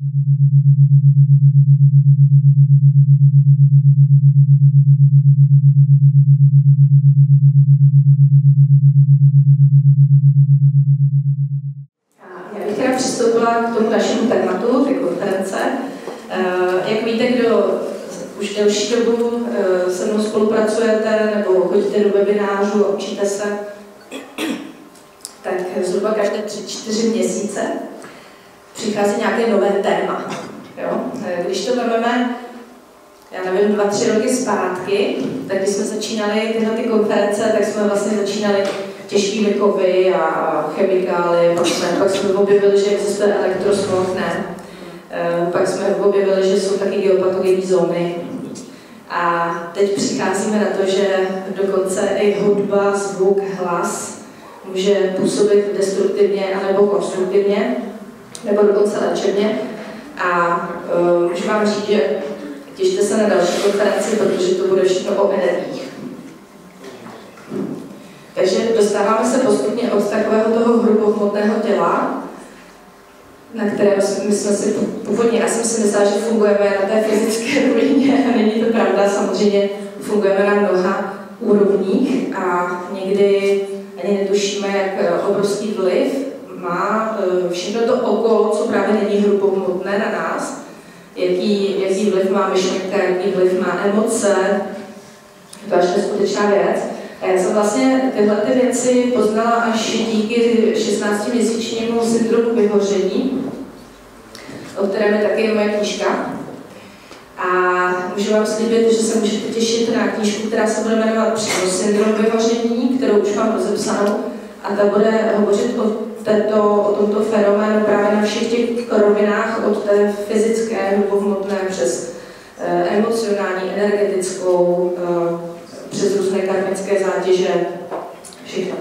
Já bych teda přistoupila k tomu našemu tématu, té konference. Jak víte, kdo už delší dobu se mnou spolupracujete nebo chodíte do webinářů a učíte se, tak zhruba každé 3-4 měsíce přichází nějaké nové téma. Jo? Když to vezmeme, já nevím, 2-3 roky zpátky, tak když jsme začínali tyhle ty konference, tak jsme vlastně začínali těžkými kovy a chemikály, pak jsme objevili, že existuje elektrosmog, ne. Pak jsme objevili, že jsou taky geopatogenní zóny. A teď přicházíme na to, že dokonce i hudba, zvuk, hlas může působit destruktivně anebo konstruktivně, nebo dokonce léčebně. A můžu vám říct, že těšte se na další konferenci, protože to bude všechno o energiích. Takže dostáváme se postupně od takového toho hrubohmotného těla, na kterém my jsme si původně, já jsem si myslela, že fungujeme na té fyzické rovině, a není to pravda, samozřejmě fungujeme na mnoha úrovních a někdy ani netušíme, jak obrovský vliv má všechno to okolo, co právě není hrubohmotné na nás, jaký vliv má myšlenka, jaký vliv má emoce, to až neskutečná věc. A já jsem vlastně tyhle ty věci poznala až díky 16-měsíčnímu syndromu vyhoření, o kterém je taky moje knížka. A můžu vám slíbit, že se můžete těšit na knížku, která se bude jmenovat přímo Syndrom vyhoření, kterou už mám rozepsanou. A ta bude hovořit o tomto fenoménu právě na všech těch rovinách, od té fyzické, hrubohmotné přes emocionální, energetickou, přes různé karmické zátěže, všechno.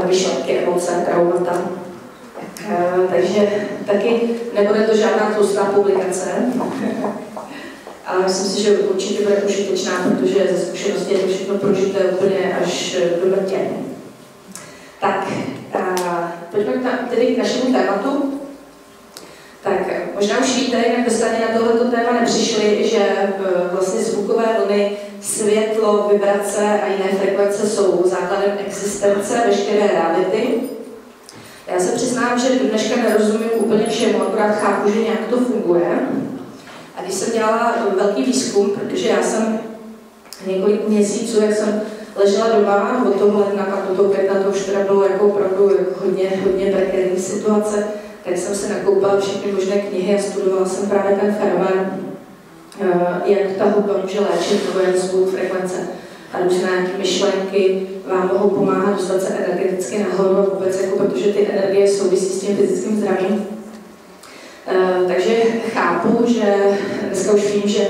Myšlenky, emoce, traumata. Takže taky nebude to žádná tlustá publikace, ale myslím si, že určitě bude užitečná, protože ze zkušenosti je to všechno prožité úplně až do mrtě. Tak, pojďme tedy k našemu tématu. Tak možná už víte, jak byste ani na tohleto téma nepřišli, že vlastně zvukové vlny, světlo, vibrace a jiné frekvence jsou základem existence veškeré reality. Já se přiznám, že do dneška nerozumím úplně všemu, akorát chápu, že nějak to funguje. A když jsem dělala velký výzkum, protože já jsem několik měsíců, jak jsem ležela doma od toho ledna a do toho května, to už teda bylo jako opravdu hodně prekérní situace, tak jsem se nakoupala všechny možné knihy a studovala jsem právě ten fenomén, jak ta hudba může léčit, nebo jak zvuk, frekvence a různé myšlenky vám mohou pomáhat dostat se energeticky nahoru a vůbec, jako, protože ty energie souvisí s tím fyzickým zdravím. Takže chápu, že dneska už vím, že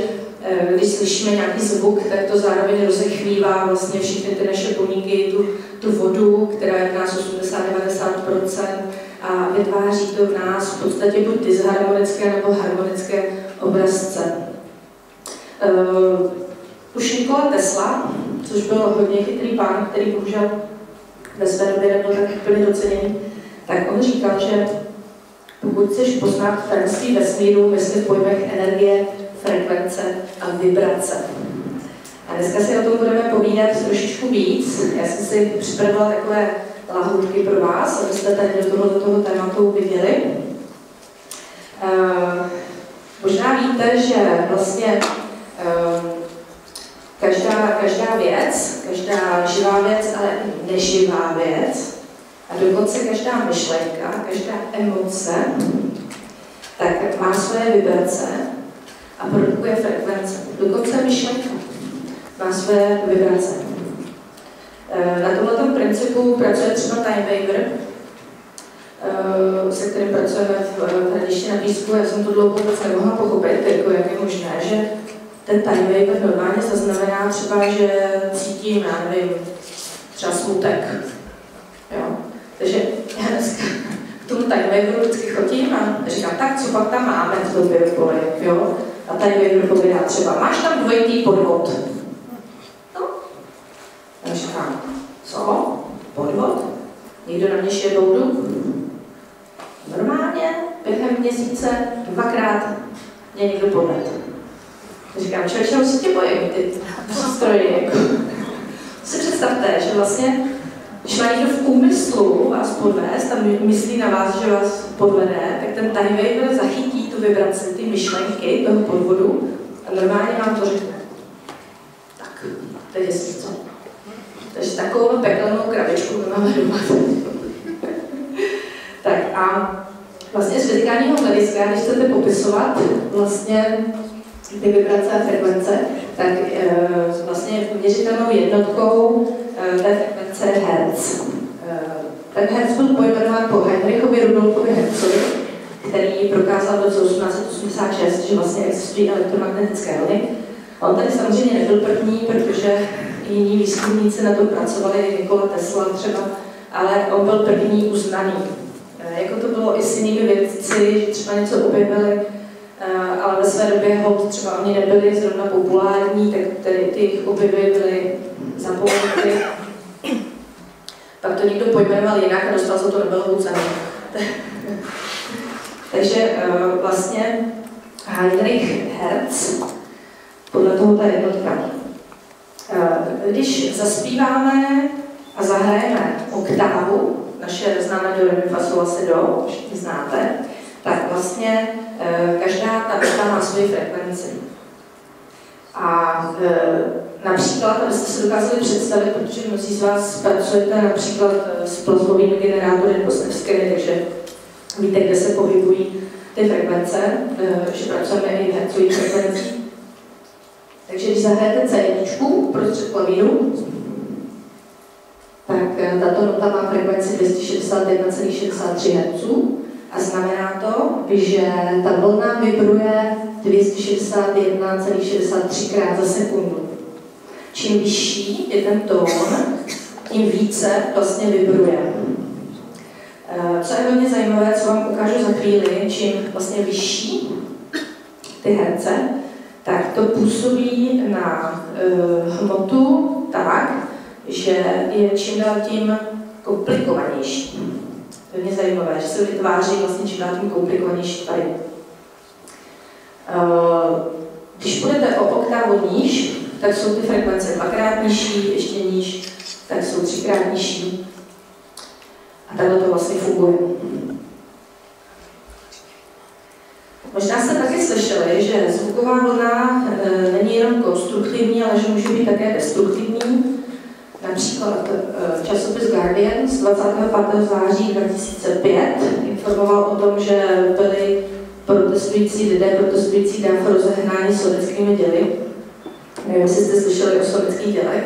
když slyšíme nějaký zvuk, tak to zároveň rozechvívá vlastně všechny ty naše buňky, tu vodu, která je v nás 80-90%, a vytváří to v nás v podstatě buď disharmonické nebo harmonické obrazce. Už Nikola Tesla, což byl hodně chytrý pán, který bohužel ve své době nebyl tak úplně doceněný, tak on říkal, že pokud chceš poznat tajemství vesmíru, mysli v pojmech energie, frekvence a vibrace. A dneska si o tom budeme povídat trošičku víc. Já jsem si připravila takové lahůdky pro vás, abyste tady do toho tématu viděli. Možná víte, že vlastně každá věc, každá živá věc, ale i neživá věc, a dokonce každá myšlenka, každá emoce, tak má své vibrace a produkuje frekvence. Dokonce myšlenka má své vibrace. Na tomto principu pracuje třeba Time Waver, se kterým pracujeme v hradišti na Písku. Já jsem to dlouho vůbec nemohla pochopit, jako jak je možné, že ten Time Waver normálně zaznamená třeba, že cítím, já nevím, třeba smutek. Jo? Takže já dneska k tomu Time Waveru vždycky chodím a říkám, tak co pak tam máme v tobě v poli, jo? A Time Waver povídá třeba, máš tam dvojitý podvod. No? Já říkám, co? Podvod? Někdo na mě šije boudu? Normálně během měsíce 2krát mě někdo podvedl. Říkám, člověče, už se tě bojím, ty přístroje. Si představte, že vlastně, když má někdo v úmyslu vás podvést a myslí na vás, že vás podvede, tak ten time waiver zachytí tu vibraci, ty myšlenky toho podvodu a normálně vám to řekne. Tak, teď je co. Takže takovou pekelnou krabičku my máme doma. Tak a vlastně z fyzikálního hlediska, když chcete popisovat vlastně ty vibrace a frekvence, tak vlastně měřitelnou jednotkou té frekvence je hertz. Ten hertz byl pojmenován po Heinrichovi Rudolfovi Hertzovi, který prokázal v roce 1886, že vlastně existují elektromagnetické vlny. On tady samozřejmě nebyl první, protože jiní výzkumníci na tom pracovali, Nikola Tesla třeba, ale on byl první uznaný. Jako to bylo i s jinými vědci, že třeba něco objevili, ale ve své době hold třeba oni nebyli zrovna populární, tak ty jejich objevy byly zapomenuty. Pak to někdo pojmenoval jinak a dostal za to Nobelovu cenu. Takže vlastně Heinrich Hertz, podle toho ta jednotka. Když zaspíváme a zahrajeme oktávu, naše známé do, re, mi, fa, sol, la, si, do, všichni znáte, tak vlastně každá ta nota má svoji frekvenci. A například, abyste se dokázali představit, protože mnozí z vás pracujete například s plazmovými generátory nebo s nevskými, takže víte, kde se pohybují ty frekvence, že pracujeme i v hercových frekvencích. Takže když zahrajete C1 prostřed klavíru, tak tato nota má frekvenci 261,63 Hz a znamená to, že ta vlna vibruje 261,63 krát za sekundu. Čím vyšší je ten tón, tím více vlastně vibruje. Co je hodně zajímavé, co vám ukážu za chvíli, čím vlastně vyšší ty herce, tak to působí na hmotu tak, že je čím dál tím komplikovanější. To je hodně zajímavé, že se vytváří vlastně čím dál tím komplikovanější tady. Když půjdete o oktávu níž, tak jsou ty frekvence dvakrát nižší, ještě níž, tak jsou třikrát nižší. A takhle to vlastně funguje. Možná jste taky slyšeli, že zvuková vlna není jenom konstruktivní, ale že může být také destruktivní. Například časopis Guardian z 25. září 2005 informoval o tom, že byli lidé protestující dáv rozehnání sovětskými děly. Nevím, jestli jste slyšeli o sovětských dělech.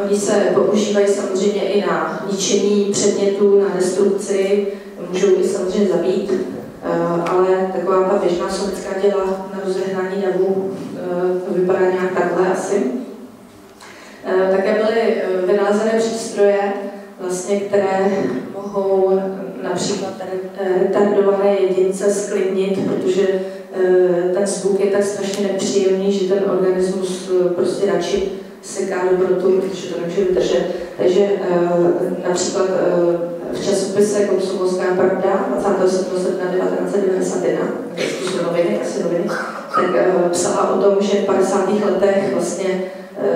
Oni se používají samozřejmě i na ničení předmětů, na destrukci, můžou i samozřejmě zabít, ale taková ta běžná sovětská děla na rozehnání davů vypadá nějak takhle asi. Také byly vynalezené přístroje, vlastně, které mohou například retardované jedince sklidnit, protože ten zvuk je tak strašně nepříjemný, že ten organismus prostě radši seká dobrotu, protože to nemůže vydržet. Takže například v časopise Komsomolská pravda 27. srpna 1991, to jsou noviny, asi noviny, tak psala o tom, že v 50. letech vlastně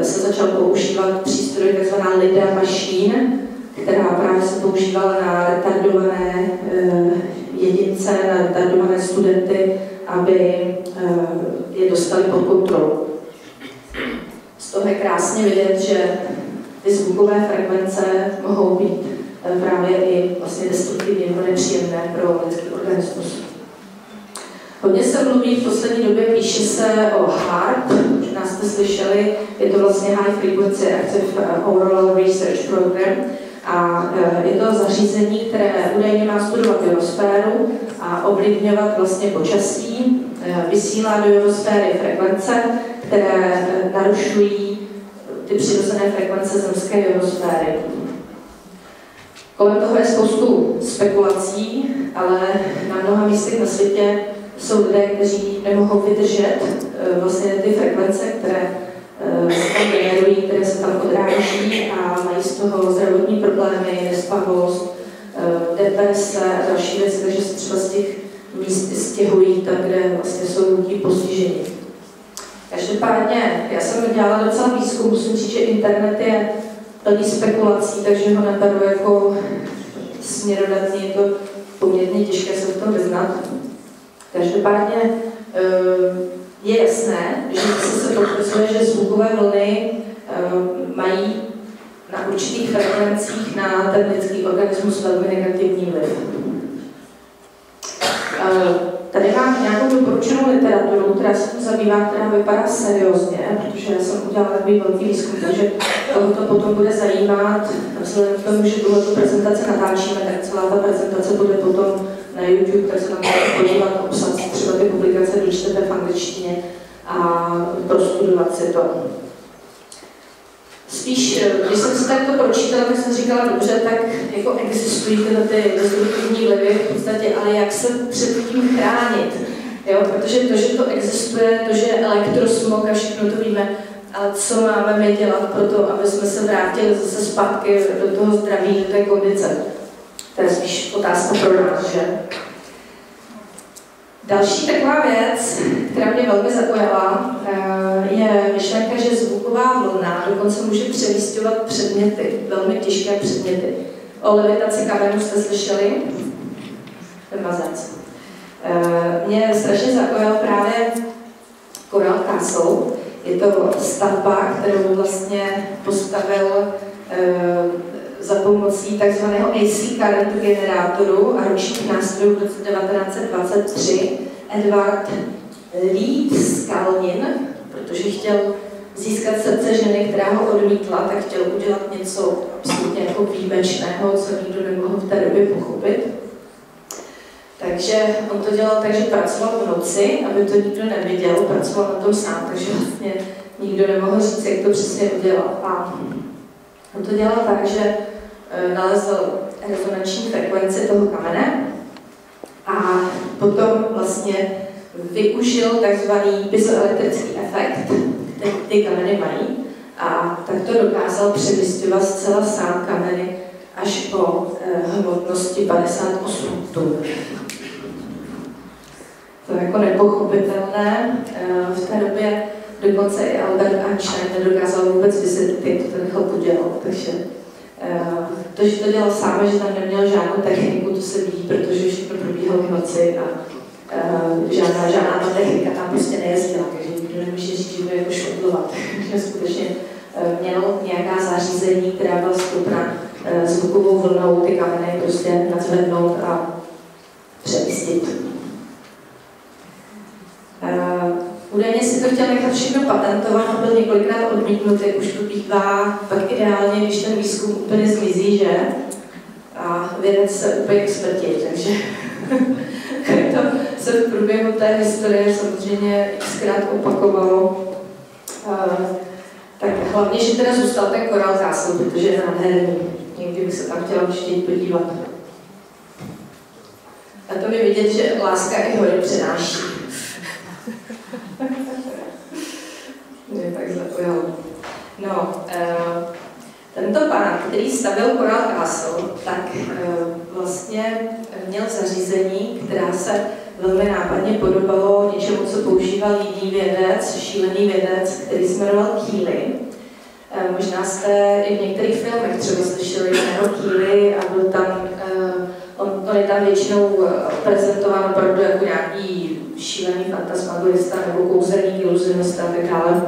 se začal používat přístroj tzv. Lida machine, která právě se používala na retardované jedince, na retardované studenty, aby je dostali pod kontrolu. Z toho je krásně vidět, že ty zvukové frekvence mohou být právě i vlastně destruktivně nebo nepříjemné pro lidský organismus. Hodně se mluví v poslední době, píše se o HAARP, možná jste slyšeli, je to vlastně High Frequency Active Auroral Research Program a je to zařízení, které údajně má studovat ionosféru a ovlivňovat vlastně počasí, vysílá do ionosféry frekvence, které narušují ty přirozené frekvence zemské ionosféry. Kolem toho je spoustu spekulací, ale na mnoha místech na světě jsou lidé, kteří nemohou vydržet vlastně ty frekvence, které se tam generují, které se tam odráží a mají z toho zdravotní problémy, nespavost, deprese a další věci, takže se třeba z těch míst stěhují tam, kde vlastně jsou lidi postižení. Každopádně, já jsem dělala docela výzkum, musím říct, že internet je plný spekulací, takže ho neberu jako směrodatný, je to poměrně těžké se v tom vyznat. Každopádně je jasné, že se potvrzuje, že zvukové vlny mají na určitých frekvencích na ten lidský organismus velmi negativní vliv. Tady mám nějakou doporučenou literaturu, která se tím zabývá, která vypadá seriózně, protože já jsem udělala takový velký výzkum, takže koho to potom bude zajímat. Vzhledem k tomu, že tuhle prezentaci natáčíme, tak celá ta prezentace bude potom na YouTube, tak se tam můžete podívat, obsat třeba ty publikace, dočtete v angličtině a prostudovat si to. Spíš, když jsem si takto pročítala, tak jsem říkala, dobře, tak jako existují tyhle ty destruktivní vlivy v podstatě, ale jak se před tím chránit? Jo? Protože to, že to existuje, to, že je elektrosmog a všechno to víme, ale co máme my dělat pro to, aby jsme se vrátili zase zpátky do toho zdraví, do té kondice? To je spíš otázka pro nás, že? Další taková věc, která mě velmi zaujala, je myšlenka, že zvuková vlna dokonce může přemísťovat předměty, velmi těžké předměty. O levitaci kamenů jste slyšeli? Ten mazec. Mě strašně zaujal právě Coral Castle. Je to stavba, kterou vlastně postavil za pomocí tzv. AC current generátoru a ručních nástrojů v roce 1923 Edward Leeds Skalnin, protože chtěl získat srdce ženy, která ho odmítla, tak chtěl udělat něco absolutně jako výjimečného, co nikdo nemohl v té době pochopit. Takže on to dělal tak, že pracoval v noci, aby to nikdo neviděl, pracoval na tom sám, takže vlastně nikdo nemohl říct, jak to přesně udělal. A on to dělal tak, že nalezl rezonanční frekvenci toho kamene a potom vlastně využil takzvaný piezoelektrický efekt, který ty kameny mají, a tak to dokázal přemísťovat zcela sám kameny až po hmotnosti 58 tun. To je jako nepochopitelné. V té době dokonce i Albert Einstein nedokázal vůbec vysvětlit, jak to nechal podělat. Takže to, že to dělal sám, že tam neměl žádnou techniku, to se ví, protože všechno probíhalo v noci a žádná ta technika tam prostě nejezdila, takže nikdo nemůže říct, že by jako škodlovat. Že skutečně měl nějaká zařízení, která byla schopna zvukovou vlnou ty kameny prostě nadzvednout a přemístit. Údajně si to chtěl nechat všechno patentovat a byl několikrát odmítnut, jak už to bývá, pak ideálně, když ten výzkum úplně zmizí, že? A vědec se úplně k smrti, takže to se v průběhu té historie samozřejmě xkrát opakovalo. Tak hlavně, že teda zůstal ten Coral Castle, protože je nádherný. Někdy bych se tam chtěla určitě podívat. A to mi vidět, že láska i hory přenáší. Mě tak zaujalo. No, tento pán, který stavil Coral Castle, tak vlastně měl zařízení, která se velmi nápadně podobalo něčemu, co používal jiný vědec, šílený vědec, který se jmenoval Keely. Možná jste i v některých filmech třeba slyšeli jméno Keely a byl tam, on je tam většinou prezentován opravdu jako nějaký šílený fantasmagorista nebo kouzelník, iluzionista a tak dále.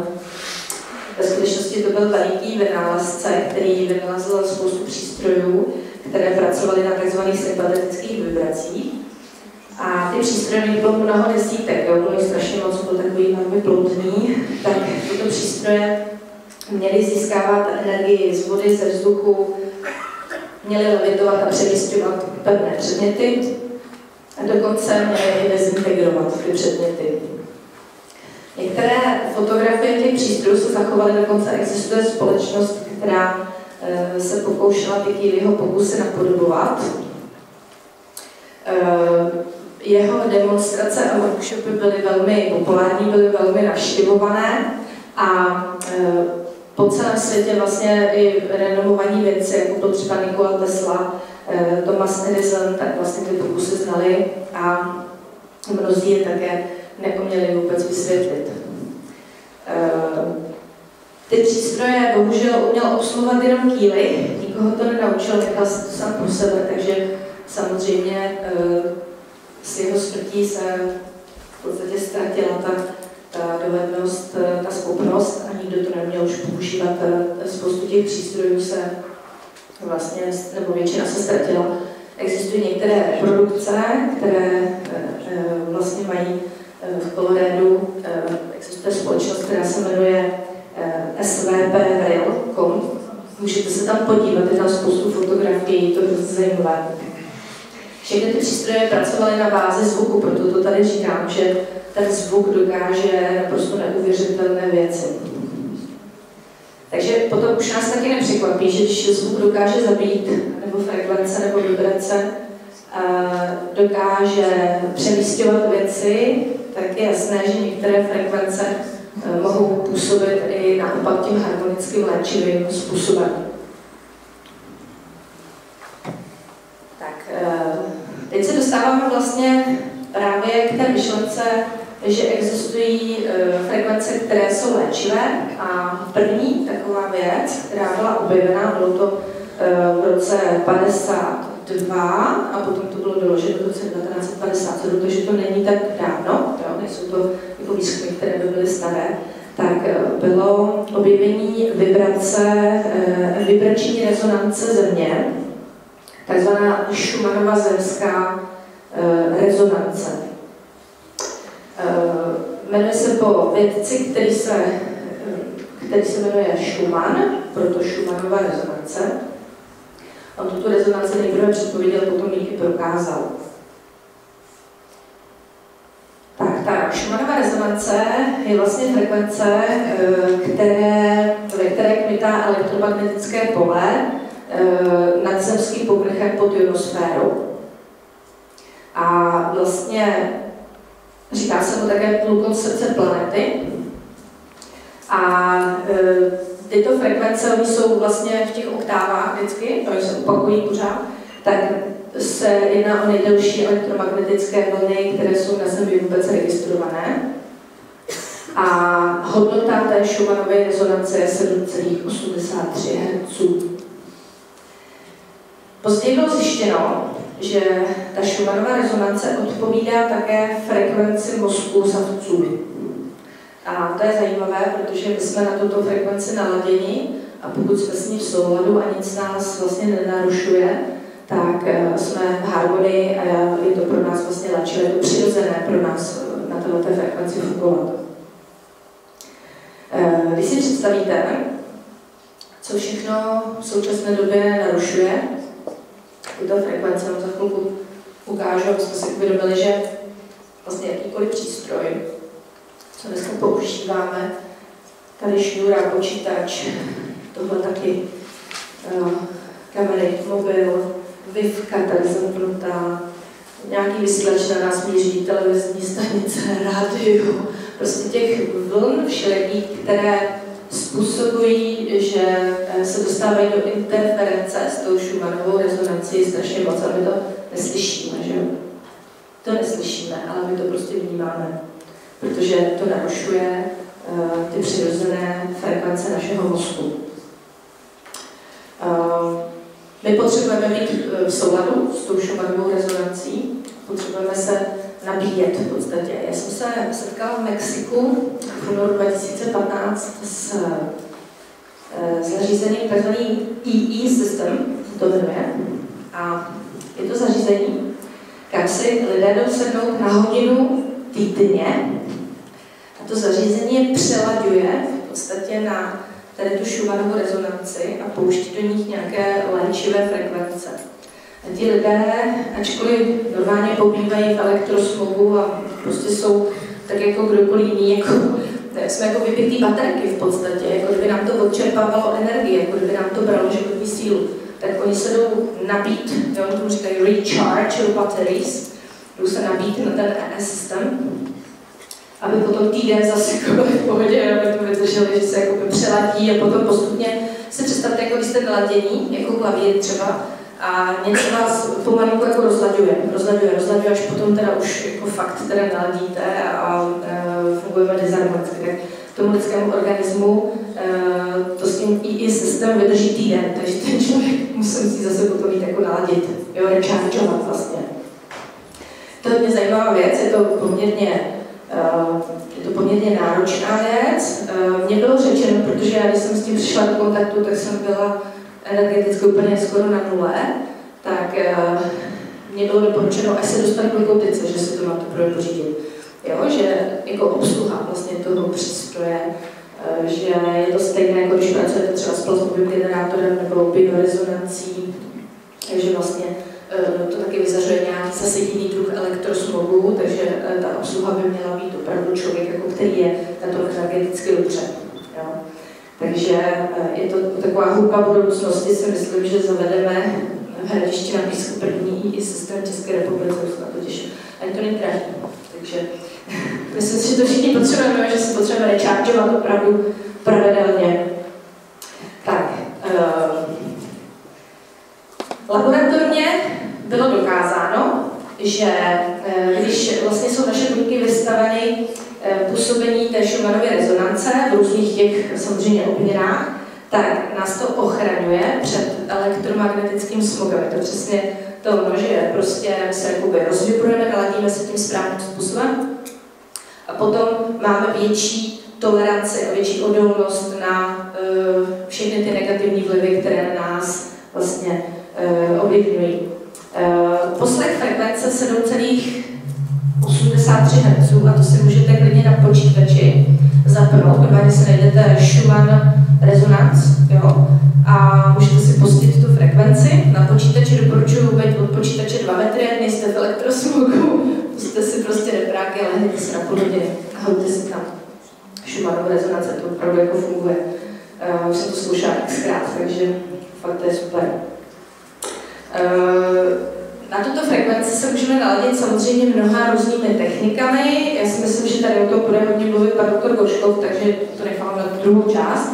Ve skutečnosti to byl veliký vynálezce, který vynalezl spoustu přístrojů, které pracovaly na tzv. Sympatetických vibracích. A ty přístroje bylo mnoho desítek, bylo jich strašně moc, byl takový velmi plodný, tak tyto přístroje měly získávat energii z vody, ze vzduchu, měly levitovat a přemísťovat pevné předměty a dokonce měly i dezintegrovat ty předměty. Některé fotografie těch přístrojů se zachovaly, dokonce existuje společnost, která se pokoušela ty Keelyho pokusy napodobovat. Jeho demonstrace a workshopy byly velmi populární, byly velmi navštěvované a po celém světě vlastně i renomovaní vědci, jako byl třeba Nikola Tesla, Thomas Edison, tak vlastně ty pokusy znali a mnozí je také neuměli vůbec vysvětlit. Ty přístroje bohužel uměl obsluhovat jenom Keely, nikoho to nenaučil, nechal se to sám pro sebe, takže samozřejmě s jeho smrtí se v podstatě ztratila ta dovednost, ta schopnost a nikdo to neměl už používat. Spoustu těch přístrojů se vlastně, nebo většina se ztratila. Existují některé produkce, které vlastně mají v Coloradu, existuje společnost, která se jmenuje svprail.com. Můžete se tam podívat, je tam spoustu fotografií, to je zajímavé. Všechny ty přístroje pracovaly na bázi zvuku, proto to tady říkám, že ten zvuk dokáže naprosto neuvěřitelné věci. Takže potom už nás taky nepřekvapí, že když zvuk dokáže zabít, nebo frekvence, nebo vibrace, dokáže přemísťovat věci, tak je jasné, že některé frekvence mohou působit i naopak tím harmonickým léčivým způsobem. Tak, teď se dostáváme vlastně právě k té myšlence, že existují frekvence, které jsou léčivé a první taková věc, která byla objevena, bylo to v roce 52 a potom to bylo doloženo v roce 1957, takže to není tak dávno, jo, nejsou to jako výzkumy, které by byly staré, tak bylo objevení vibrační rezonance Země, takzvaná Schumannova zemská rezonance. Jmenuje se po vědci, který se jmenuje Schumann, proto Schumannova rezonance. On tuto rezonanci nejprve předpověděl, potom ji prokázal. Tak, ta Schumannova rezonance je vlastně frekvence, ve které kmitá elektromagnetické pole nad zemským povrchem pod ionosférou. A vlastně říká se mu také tlukot srdce planety. A tyto frekvence, oni jsou vlastně v těch oktávách vždycky, oni se opakují pořád, tak se jedná o nejdelší elektromagnetické vlny, které jsou na Zemi vůbec registrované. A hodnota té Schumannovy rezonance je 7,83 Hz. Později bylo zjištěno, že ta Schumannova rezonance odpovídá také frekvenci mozku savců. A to je zajímavé, protože my jsme na tuto frekvenci naladěni a pokud jsme s ní v souladu a nic nás vlastně nenarušuje, tak jsme v harmonii a je to pro nás vlastně léčivé, je to přirozené pro nás na této frekvenci fungovat. Když si představíte, co všechno v současné době narušuje tyto frekvence, za chvilku ukážu, aby jsme si uvědomili, že vlastně jakýkoliv přístroj, co dneska používáme, tady šňůra, počítač, tohle taky kamery, mobil, Wi-Fi tady zapnutá, nějaký vysílač na nás míří, televizní stanice, rádio, prostě těch vln všelijakých, které způsobují, že se dostávají do interference s tou Schumannowou rezonancí strašně moc a my to neslyšíme, že jo? To neslyšíme, ale my to prostě vnímáme, protože to narušuje ty přirozené frekvence našeho mozku. My potřebujeme být v souladu s tou Schumannovou rezonancí, potřebujeme se nabíjet v podstatě. Já jsem se setkala v Mexiku v únoru 2015 s zařízením tzv. EE system, to jmenuje. A je to zařízení, kam si lidé jdou sednout na hodinu týdně. A to zařízení je přelaďuje v podstatě na tady tu Schumannovu rezonanci a pouští do nich nějaké léčivé frekvence. A ti lidé, ačkoliv normálně pobývají v elektrosmogu a prostě jsou tak jako kdokoliv jiný, jako, jsme jako vypitý baterky v podstatě, jako kdyby nám to odčerpávalo energii, jako kdyby nám to bralo životní sílu, tak oni se jdou nabít, jo, oni tomu říkají recharge your batteries, jdou se nabít na ten ES systém, aby potom týden zase jako v pohodě, aby to vydrželi, že se jako přeladí a potom postupně se představte, jako když jste naladění, jako klavír třeba, a něco vás pomalinku jako rozlaďuje, až potom teda už jako fakt teda naladíte a fungujeme disharmonicky. Tak tomu lidskému organismu to s tím i systém vydrží týden, takže ten člověk musí zase potom jít jako naladit, jo, rechargeovat vlastně. To je hodně zajímavá věc, je to poměrně náročná věc. Mně bylo řečeno, protože já, když jsem s tím přišla do kontaktu, tak jsem byla energeticky úplně skoro na nule, tak mě bylo doporučeno, až se dostanu k glikotice, že si to máte pořídit. Jo, že jako obsluha vlastně toho přístroje, že je to stejné, jako když pracujete třeba s plazmovým generátorem nebo biorezonancí, takže vlastně to taky vyzařuje nějaký zase jiný druh elektrosmogu, takže ta obsluha by měla být opravdu člověk, jako který je na tom energeticky dobře. Jo. Takže je to taková hudba budoucnosti, si myslím, že zavedeme v Hradišti na Písku první i systém České republice, už na to těším. Ani to není drahý. Takže myslím si, že to všichni potřebujeme, že si potřebujeme rechargeovat opravdu pravidelně. Tak, laboratorně bylo dokázáno, že když vlastně jsou naše buňky vystaveny působení té Schumannovy rezonance v různých těch samozřejmě obměnách, tak nás to ochraňuje před elektromagnetickým smogem. Je to přesně to ono, že prostě se jakoby rozvibrujeme, naladíme se tím správným způsobem a potom máme větší toleranci a větší odolnost na všechny ty negativní vlivy, které na nás vlastně ovlivňují. Poslech frekvence 7,83 Hz, a to si můžete klidně na počítači zapnout, když si najdete Schumann rezonanc, jo, a můžete si pustit tu frekvenci. Na počítači doporučuji být od počítače 2 metry, nejste v elektrosmogu, pustíte si prostě repráky, lehněte si na půl hodiny a hoďte si tam Schumannovu rezonance, to opravdu jako funguje. Už jsem to zkoušela xkrát, takže fakt to je super. Na tuto frekvenci se můžeme naladit samozřejmě mnoha různými technikami. Já si myslím, že tady o tom bude hodně mluvit pan doktor Goškov, takže to nechám na druhou část.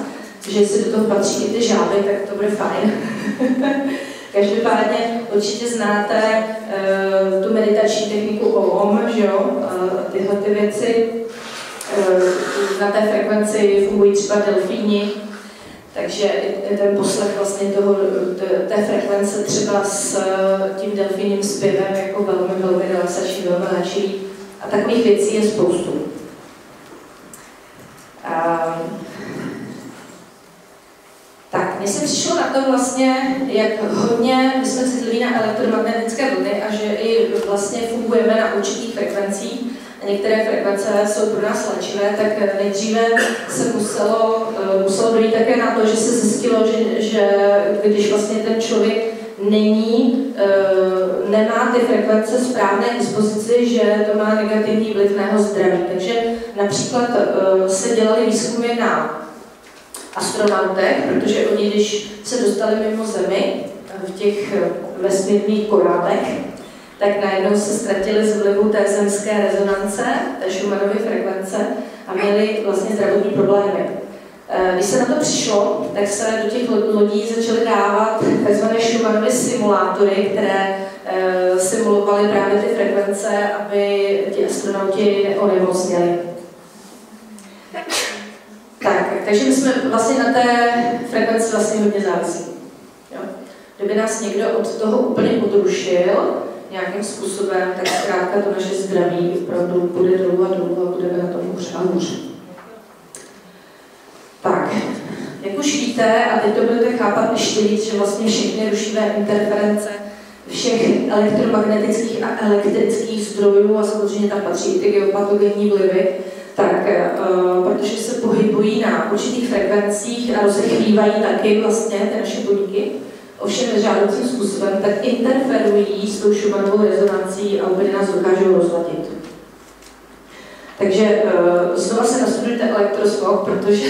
Že jestli do toho patří i ty žáby, tak to bude fajn. Každopádně určitě znáte tu meditační techniku OM, že jo? Tyhle ty věci. Na té frekvenci fungují třeba delfíni, takže ten poslech vlastně té frekvence třeba s tím delfínním zpěvem jako velmi relaxační, velmi léčivý. A takových věcí je spoustu. Tak, mně se přišlo na to vlastně, jak hodně my jsme citliví na elektromagnetické vlny a že i vlastně fungujeme na určitých frekvencích a některé frekvence jsou pro nás léčivé, tak nejdříve se muselo dojít také na to, že se zjistilo, že když vlastně ten člověk nemá ty frekvence správné dispozici, že to má negativní vliv na jeho zdraví. Takže například se dělaly výzkumy na astronautech, protože oni, když se dostali mimo Zemi v těch vesmírných korábech, tak najednou se ztratili z vlivu té zemské rezonance, té Schumannovy frekvence a měli vlastně zdravotní problémy. Když se na to přišlo, tak se do těch lodí začaly dávat tzv. Schumannovy simulátory, které simulovaly právě ty frekvence, aby ti astronauti neonemocněli. Takže my jsme vlastně na té frekvenci vlastně hodně závislí. Kdyby nás někdo od toho úplně odrušil nějakým způsobem, tak zkrátka to naše zdraví opravdu bude dolů a budeme na tom hůř a hůř. Tak, jak už víte, a teď to budete chápat ještě víc, že vlastně všechny rušivé interference všech elektromagnetických a elektrických zdrojů, a samozřejmě tam patří i ty geopatogenní vlivy, tak protože se pohybují na určitých frekvencích a rozechvívají taky vlastně ty naše buňky, ovšem nežádoucím způsobem, tak interferují s tou Schumannovou rezonancí a úplně nás dokážou rozladit. Takže znova se nastudujte elektrosmog, protože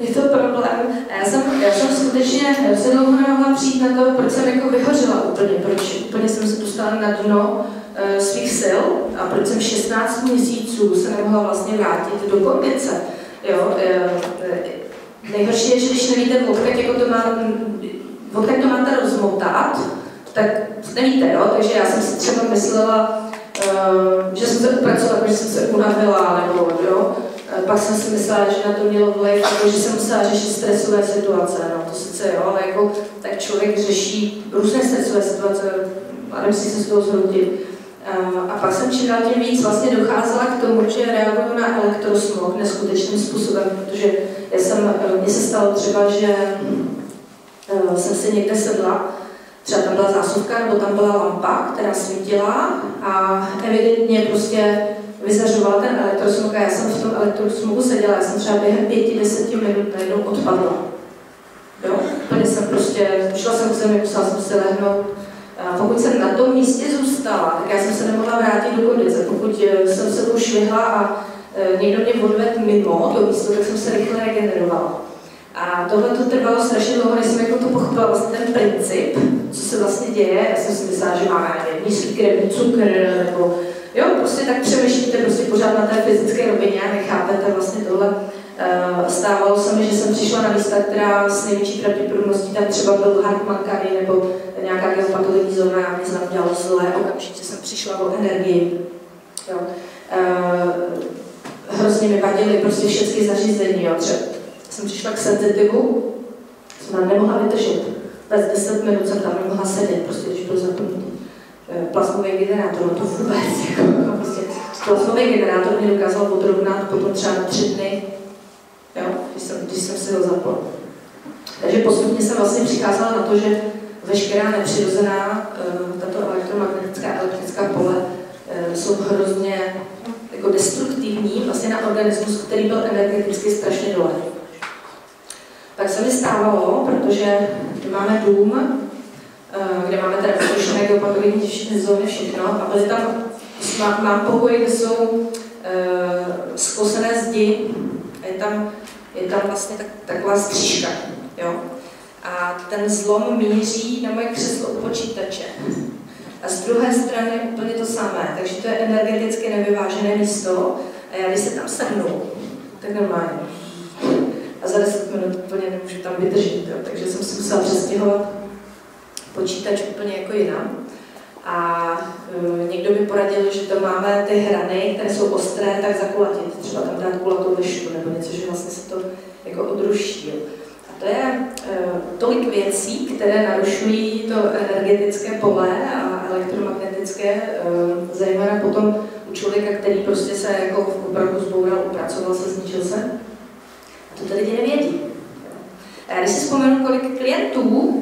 je to problém. Já jsem skutečně se dlouho nemohla přijít na to, proč jsem jako vyhořela proč úplně jsem se dostala na dno svých sil a proč jsem 16 měsíců se nemohla vlastně vrátit do kondice. Jo? Nejhorší je, že když nevíte odkud jako to má odkud to máte rozmotat, tak nevíte, jo? Takže já jsem si třeba myslela, že jsem se upracovala, že jsem se unavila, nebo jo. Pak jsem si myslela, že na to mělo vliv, jako, že jsem musela řešit stresové situace, no to sice jo, ale jako, tak člověk řeší různé stresové situace a nemusí se z toho zhroutit. A pak jsem čím dál tím víc vlastně docházela k tomu, že reaguju na elektrosmog neskutečným způsobem, protože mně se stalo třeba, že jsem si někde sedla, třeba tam byla zásuvka, nebo tam byla lampa, která svítila a evidentně prostě vyzařovala ten elektrosmog a já jsem v tom elektrosmogu seděla, já jsem třeba během 5-10 minut najednou odpadla. Jo? Úplně jsem prostě, šla jsem k zemi, musela jsem se lehnout. A pokud jsem na tom místě zůstala, tak já jsem se nemohla vrátit do kondice. Pokud jsem se tu švihla a někdo mě odvedl mimo to místo, tak jsem se rychle regenerovala. A tohle to trvalo strašně dlouho, než jsem jako to pochopila vlastně ten princip, co se vlastně děje. Já jsem si myslela, že máme nízký krevní cukr, nebo jo, prostě tak přemýšlíte prostě pořád na té fyzické rovině a nechápete vlastně tohle. Stávalo se mi, že jsem přišla na místa, která s největší pravděpodobností tam třeba byl Hartmann Kary nebo nějaká geopatologní zóna a mě znám dělalo zlé, okamžitě jsem přišla o energii. Jo. Hrozně mi vadily prostě všechny zařízení, jo. Třeba jsem přišla k senzitivu, jsem tam nemohla vydržet. Bez 10 minut jsem tam nemohla sedět, prostě když byl zapnutý. Plasmový generátor, no to vůbec, jako prostě plasmový generátor mě dokázal podrovnat potom třeba na 3 dny, jo, když jsem si ho zapla. Takže postupně jsem vlastně přicházela na to, že veškerá nepřirozená tato elektromagnetická a elektrická pole jsou hrozně jako destruktivní vlastně na organismus, který byl energeticky strašně dole. Tak se mi stávalo, protože máme dům, kde máme teda vytvořené geopatologní zóny, všechno, a mezi tam mám pokoj, kde jsou zkosené zdi, je tam vlastně taková střížka, jo. A ten zlom míří na moje křeslo u počítače. A z druhé strany je úplně to samé, takže to je energeticky nevyvážené místo a já když se tam sednu, tak normálně. A za 10 minut úplně nemůžu tam vydržet, jo. Takže jsem si musela přestěhovat počítač úplně jako jinam. A někdo mi poradil, že to máme ty hrany, které jsou ostré, tak zakulatit. Třeba tam dát kulatou lišku nebo něco, že vlastně se to jako odruší. A to je tolik věcí, které narušují to energetické pole a elektromagnetické, zejména potom u člověka, který prostě se jako opravdu zboural, upracoval se, zničil se. A to lidi nevědí. A já když si vzpomenu, kolik klientů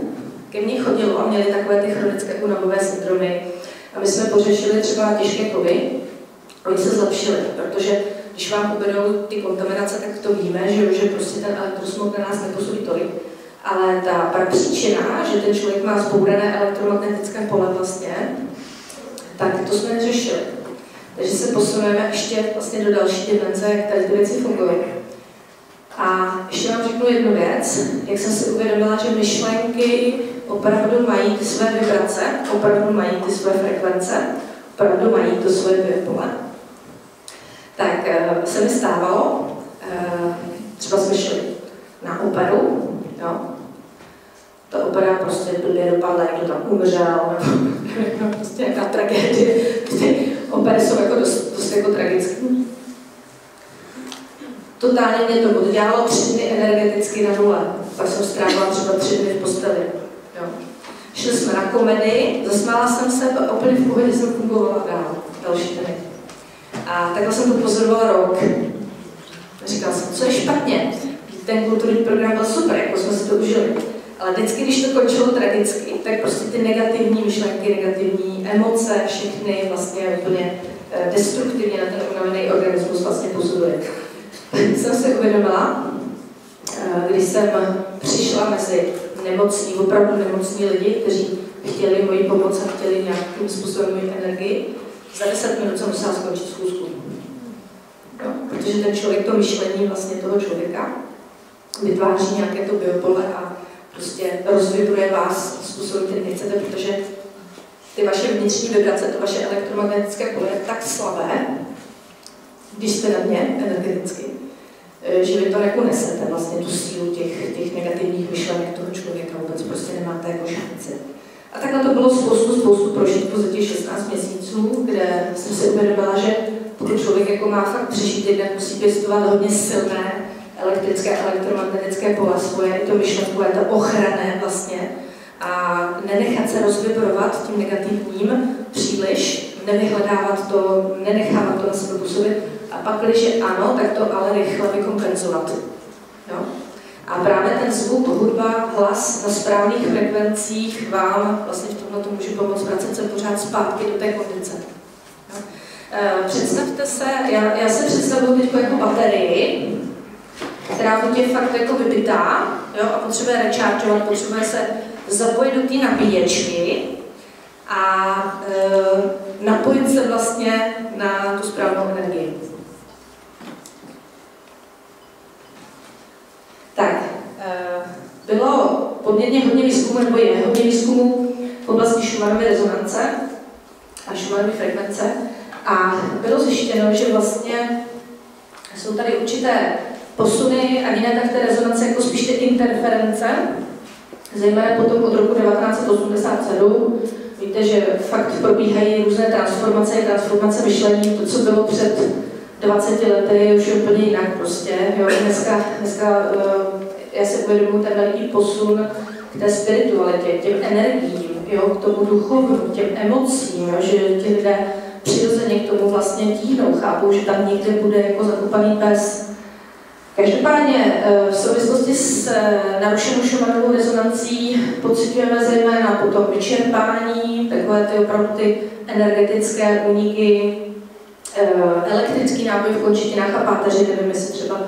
ke mně chodilo a měli takové ty chronické únavové syndromy. A my jsme pořešili třeba těžké kovy, oni se zlepšili, protože když vám uberou ty kontaminace, tak to víme, že prostě ten elektrosmog na nás nepůsobí tolik. Ale ta příčina, že ten člověk má zbourané elektromagnetické pole vlastně, tak to jsme neřešili. Takže se posunujeme ještě vlastně do další dimenze, jak tady ty věci fungují. A ještě vám řeknu jednu věc, jak jsem si uvědomila, že myšlenky opravdu mají ty své vibrace, opravdu mají ty své frekvence, opravdu mají to své pole. Tak se mi stávalo, třeba jsme šli na operu, jo. Ta opera prostě blbě dopadla, někdo tam umřel, nebo prostě nějaká tragédie. Ty opery jsou jako dost jako tragické. Totálně mě to oddělalo 3 dny energeticky na nule. Pak jsem strávila třeba 3 dny v posteli. Jo. Šli jsme na komedii, zasmála jsem se a úplně v pohodě jsem fungovala dál, další dny. A takhle jsem to pozorovala rok. Říkala jsem, co je špatně? Ten kulturní program byl super, jako jsme si to užili. Ale vždycky, když to končilo tragicky, tak prostě ty negativní myšlenky, negativní emoce, všechny vlastně úplně destruktivně na ten unavený organismus vlastně působily. Jsem se uvědomila, když jsem přišla mezi nemocní, opravdu nemocní lidi, kteří chtěli moji pomoc a chtěli nějakým způsobem moji energii, za 10 minut jsem musela skončit schůzku. Jo? Protože ten člověk, to myšlení vlastně toho člověka vytváří nějaké to biopole a prostě rozvibruje vás způsobem, který nechcete, protože ty vaše vnitřní vibrace, to vaše elektromagnetické pole je tak slabé, když jste na dně energeticky, že vy to nenesete vlastně tu sílu těch negativních myšlenek toho člověka, vůbec prostě nemáte jako šanci. A takhle to bylo spoustu prožitků za těch 16 měsíců, kde jsem si uvědomila, že pokud člověk jako má fakt přežít, jednak musí pěstovat hodně silné elektrické, elektromagnetické pole svoje, i to myšlenkové, to ochranné vlastně, a nenechat se rozvibrovat tím negativním příliš, nevyhledávat to, nenechávat to na sebe působit, a pak, když ano, tak to ale rychle vykompenzovat. Jo? A právě ten zvuk, hudba, hlas na správných frekvencích vám vlastně v tomhle může pomoct vracet se pořád zpátky do té kondice. Představte se, já se představuji teď jako baterii, která buď je fakt jako vybitá, jo, a potřebuje rechargeovat, potřebuje se zapojit do té nabíječky a napojit se vlastně na tu správnou energii. Tak, bylo poměrně hodně výzkumů, nebo je hodně výzkumů v oblasti Schumannovy rezonance a Schumannovy frekvence, a bylo zjištěno, že vlastně jsou tady určité posuny, ani ne tak té rezonance, jako spíš ty interference, zejména potom od roku 1987. Víte, že fakt probíhají různé transformace myšlení, to, co bylo před 20 lety, už je úplně jinak prostě. Jo. Dneska já se uvědomuji ten veliký posun k té spiritualitě, k těm energiím, jo, k tomu duchovnu, k těm emocím, jo, že ti lidé přirozeně k tomu vlastně tíhnou, chápou, že tam někde bude jako zakopaný pes. Každopádně v souvislosti s narušenou Schumannovou rezonancí pociťujeme zejména potom vyčerpání, takové ty opravdu ty energetické úniky, elektrický náboj v končetinách a páteři, nevím, jestli třeba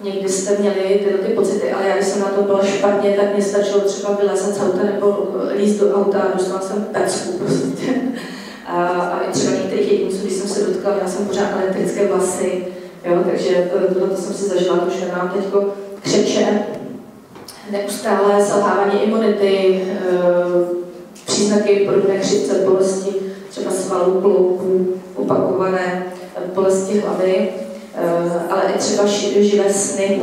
někdy jste měli tyhle ty pocity, ale já když jsem na to byla špatně, tak mě stačilo třeba vylezat z auta nebo líst do auta a dostala jsem pecku prostě. A i třeba některých jedinců, když jsem se dotkla, měla jsem pořád elektrické vlasy, jo, takže to jsem si zažila, to už nemám teďko křeče, neustálé selhávání imunity, příznaky podobné chřipce, bolesti, třeba svalů, kloubů, opakované bolesti hlavy, ale i třeba živé sny,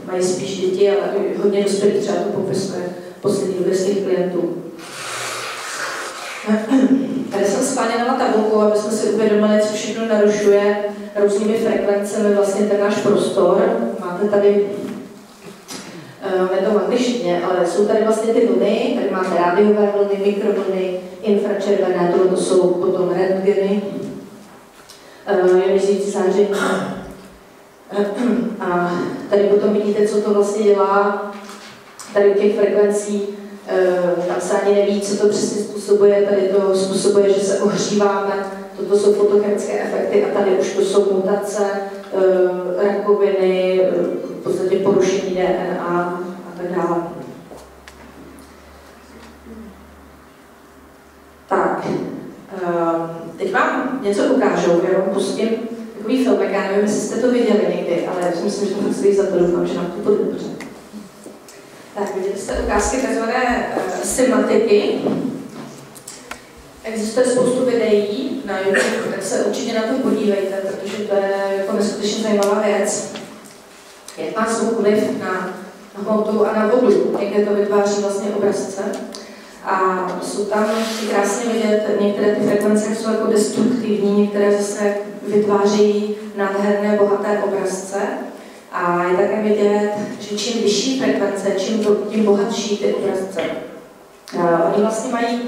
mají spíš děti, ale hodně dospělých třeba to popisuje poslední době z těch klientů. Tady jsem schválněnala tabulku, aby jsme si uvědomili, co všechno narušuje různými frekvencemi vlastně ten náš prostor. Máte tady, ne to v angličtině, ale jsou tady vlastně ty vlny, tady máte rádiové vlny, mikrovlny, infračervené, tohle to jsou potom rentgeny, ionizující záření. A tady potom vidíte, co to vlastně dělá tady u těch frekvencí. Tam se ani neví, co to přesně způsobuje. Tady to způsobuje, že se ohříváme. Toto jsou fotochemické efekty a tady už to jsou mutace, rakoviny, v podstatě porušení DNA a tak dále. Tak, teď vám něco ukážu, já vám pustím takový filmek, já nevím, jestli jste to viděli někdy, ale já si myslím, že to fakt stojí za to, doufám, že nám to bude dobře. Tak, viděli jste ukázky takzvané sematiky. Existuje spoustu videí na YouTube, tak se určitě na to podívejte, protože to je jako neskutečně zajímavá věc. Jak má zvuk vliv na hmotu a na vodu, někde to vytváří vlastně obrazce. A jsou tam krásně vidět, některé ty frekvence jsou jako destruktivní, některé zase vytváří nádherné, bohaté obrazce. A je také vidět, že čím vyšší frekvence, tím bohatší ty obrazce. Oni vlastně mají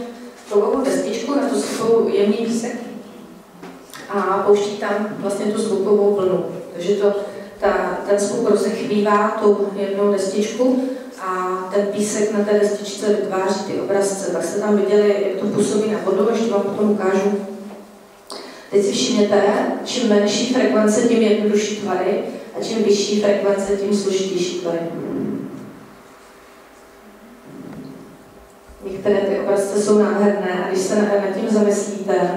dlouhou destičku, na to sypou jemný písek a pouští tam vlastně tu zvukovou vlnu. Takže ten zvuk rozechvívá tu jednou destičku a ten písek na té destičce vytváří ty obrazce. Tak jste tam viděli, jak to působí na vodu, ještě vám potom ukážu. Teď si všimněte, čím menší frekvence, tím jednodušší tvary a čím vyšší frekvence, tím složitější tvary. Některé ty obrazce jsou nádherné a když se nad tím zamyslíte,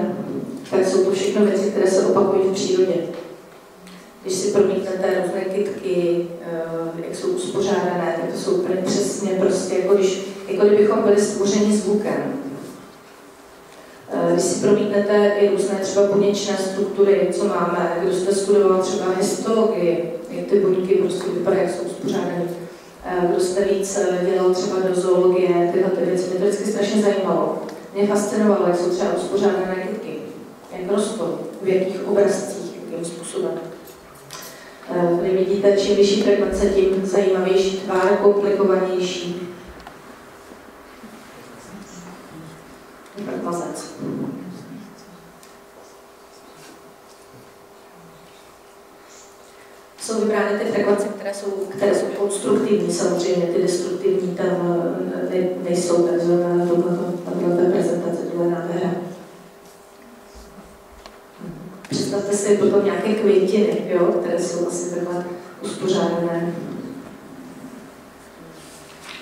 tak jsou to všechno věci, které se opakují v přírodě. Když si promítnete různé kytky, jak jsou uspořádané, tak to jsou úplně přesně prostě, jako kdybychom byli stvořeni zvukem. Když si promítnete i různé třeba buněčné struktury, co máme, kdo jste studoval třeba histologii, jak ty buňky prostě vypadají, jak jsou uspořádané, kdo jste víc dělal třeba do zoologie, tyhle ty věci, mě to vždycky strašně zajímalo. Mě fascinovalo, jak jsou třeba uspořádané kytky, jak rostou, v jakých obrazcích, jakým způsobem. Tady vidíte, čím vyšší frekvence, tím zajímavější tvar, komplikovanější. Mazec. Jsou vybrány ty frekvence, které jsou konstruktivní, samozřejmě ty destruktivní tam nejsou, takže tato prezentace, tohle nádhera. Představte si potom nějaké květiny, jo, které jsou vlastně takhle uspořádané.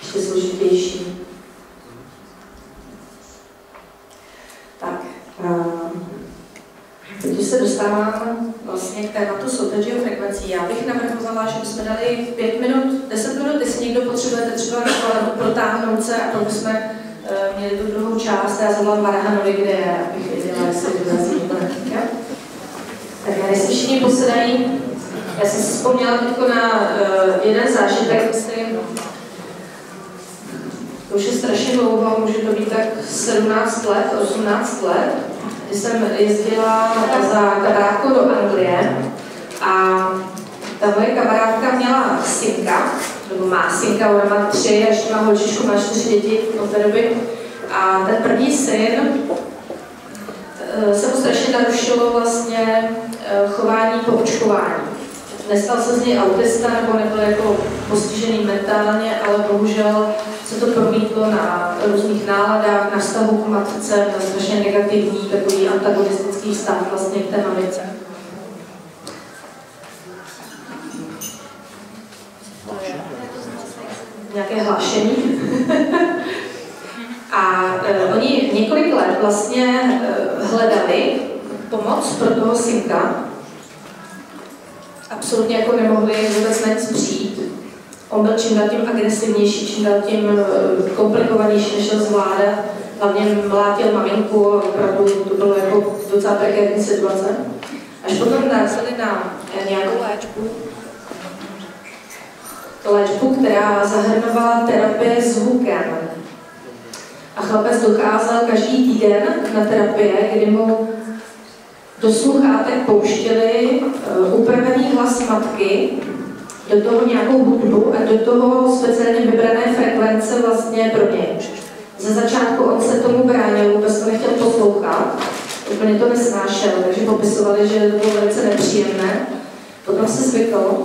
Ještě složitější. Tak, teď se dostávám vlastně k tématu soutěžího frekvencí. Já bych navrhovala, že bychom dali 5 minut, 10 minut, jestli někdo potřebujete třeba protáhnout se a pak bychom měli tu druhou část. Já zavolám Varhanovi, kde je, abych věděla, jestli dorazí nebo ne. Tak já nejsem všichni posedají. Já jsem si vzpomněla teď na jeden zážitek, myslím, to už je strašně dlouho, může to být tak 17 let, 18 let, kdy jsem jezdila za kamarádkou do Anglie a ta moje kamarádka měla synka, nebo má synka, ona má 3 a ještě má holčičku, má 4 děti od té doby. A ten první syn se mu strašně narušilo vlastně chování po očkování. Nestal se z něj autista nebo nebyl jako postižený mentálně, ale bohužel se to promítlo na různých náladách, na vztahu k matce, na strašně negativní, takový antagonistický vztah vlastně k té mamice. Nějaké hlášení. A oni několik let vlastně hledali pomoc pro toho synka. Absolutně jako nemohli vůbec nic přijít. On byl čím dál tím agresivnější, čím dál tím komplikovanější, než šel zvládat. Hlavně mlátil maminku a opravdu to bylo jako docela prekérní situace. Až potom narazili na nějakou léčbu, která zahrnovala terapie zvukem. A chlapec dokázal každý týden na terapie, kdy mu do sluchátek pouštěli upravený hlas matky, do toho nějakou hudbu a do toho speciálně vybrané frekvence vlastně pro něj. Ze začátku on se tomu bránil, vůbec to nechtěl poslouchat, úplně to nesnášel, takže popisovali, že to bylo velice nepříjemné. Potom se zvykl